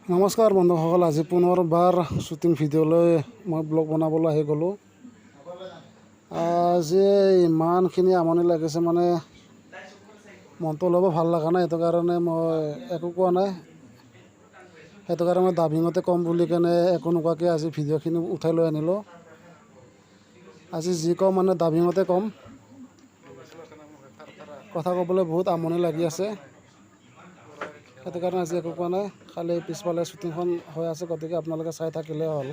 নমস্কাৰ বন্ধুসকল, আজি পুনৰবাৰ শ্বুটিং ভিডিঅ'লৈ মই ব্লগ বনাবলৈ আহি গ'লোঁ। আজি ইমানখিনি আমনি লাগিছে, মানে মনটো অলপ ভাল লগা নাই। সেইটো কাৰণে মই একো কোৱা নাই। সেইটো কাৰণে মই ডাবিঙতে ক'ম বুলি কেনে একো নোকোৱাকৈ আজি ভিডিঅ'খিনি উঠাই লৈ আনিলোঁ। আজি যি কওঁ মানে ডাবিঙতে ক'ম। কথা ক'বলৈ বহুত আমনি লাগি আছে, সেইটো কাৰণে আজি একো কোৱা নাই। খালি পিছফালে শ্বুটিংখন হৈ আছে, গতিকে আপোনালোকে চাই থাকিলেই হ'ল।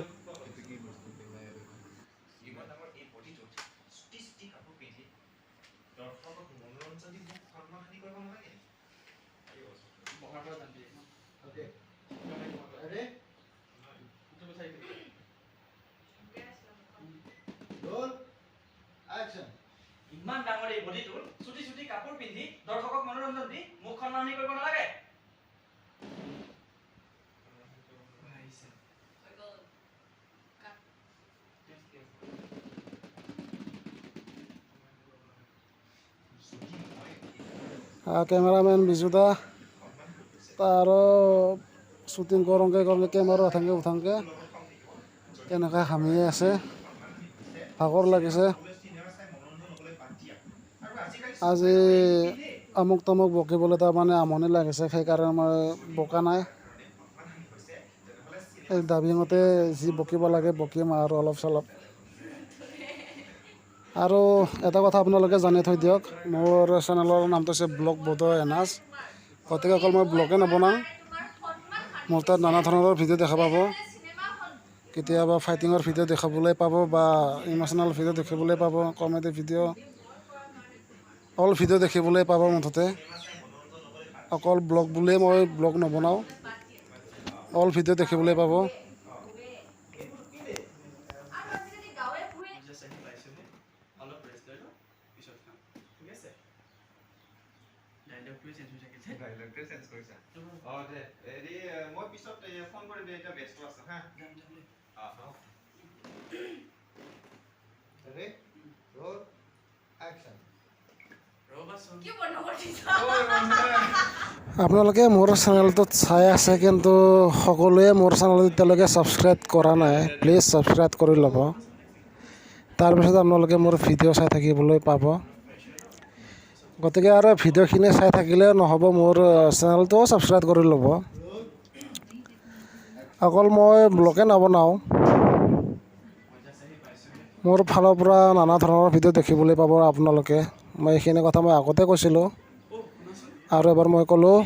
ইমান ডাঙৰ এই বডিটোৰ চুটি চুটি কাপোৰ পিন্ধি দৰ্শকক মনোৰঞ্জন দি মুখ সন্মানী কৰিব নালাগে। কেমেৰামেন বিজুদা তাৰ শ্বুটিং কৰোঁগে কেমেৰা উঠাংগে কেনেকৈ হামিয়ে আছে, ভাগৰ লাগিছে। আজি আমুক তামুক বকিবলৈ তাৰমানে আমনি লাগিছে, সেইকাৰণে মই বকা নাই। এই ডাবিঙতে যি বকিব লাগে বকিম আৰু অলপ চলপ। আৰু এটা কথা আপোনালোকে জানি থৈ দিয়ক, মোৰ চেনেলৰ নামটো হৈছে ব্লগ বডোৱা এনাজ। গতিকে অকল মই ব্লগে নবনাওঁ, মোৰ তাত নানা ধৰণৰ ভিডিঅ' দেখা পাব। কেতিয়াবা ফাইটিঙৰ ভিডিঅ' দেখাবলৈ পাব, বা ইম'চনেল ভিডিঅ' দেখিবলৈ পাব, কমেডি ভিডিঅ', অল ভিডিঅ' দেখিবলৈ পাব। মুঠতে অকল ব্লগ বুলিয়েই মই ব্লগ নবনাওঁ, অল ভিডিঅ' দেখিবলৈ পাব। আপোনালোকে মোৰ চেনেলটোত চাই আছে, কিন্তু সকলোৱে মোৰ চেনেলটো এতিয়ালৈকে ছাবস্ক্ৰাইব কৰা নাই। প্লিজ ছাবস্ক্ৰাইব কৰি ল'ব, তাৰপিছত আপোনালোকে মোৰ ভিডিঅ' চাই থাকিবলৈ পাব। গতিকে আৰু ভিডিঅ'খিনি চাই থাকিলে নহ'ব, মোৰ চেনেলটোও ছাবস্ক্ৰাইব কৰি ল'ব। অকল মই ব্লগে নবনাওঁ, মোৰ ফালৰ পৰা নানা ধৰণৰ ভিডিঅ' দেখিবলৈ পাব আপোনালোকে। মই এইখিনি কথা মই আগতে কৈছিলোঁ, আৰু এবাৰ মই ক'লোঁ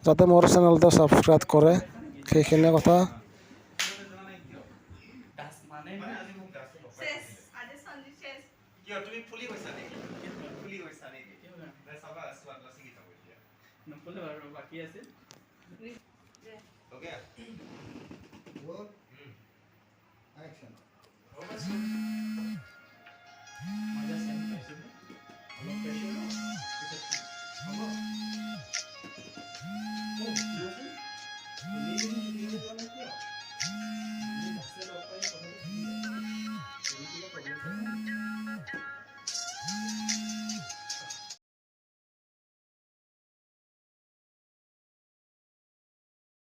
যাতে মোৰ চেনেলটো ছাবস্ক্ৰাইব কৰে, সেইখিনি কথা। বাকী আছে।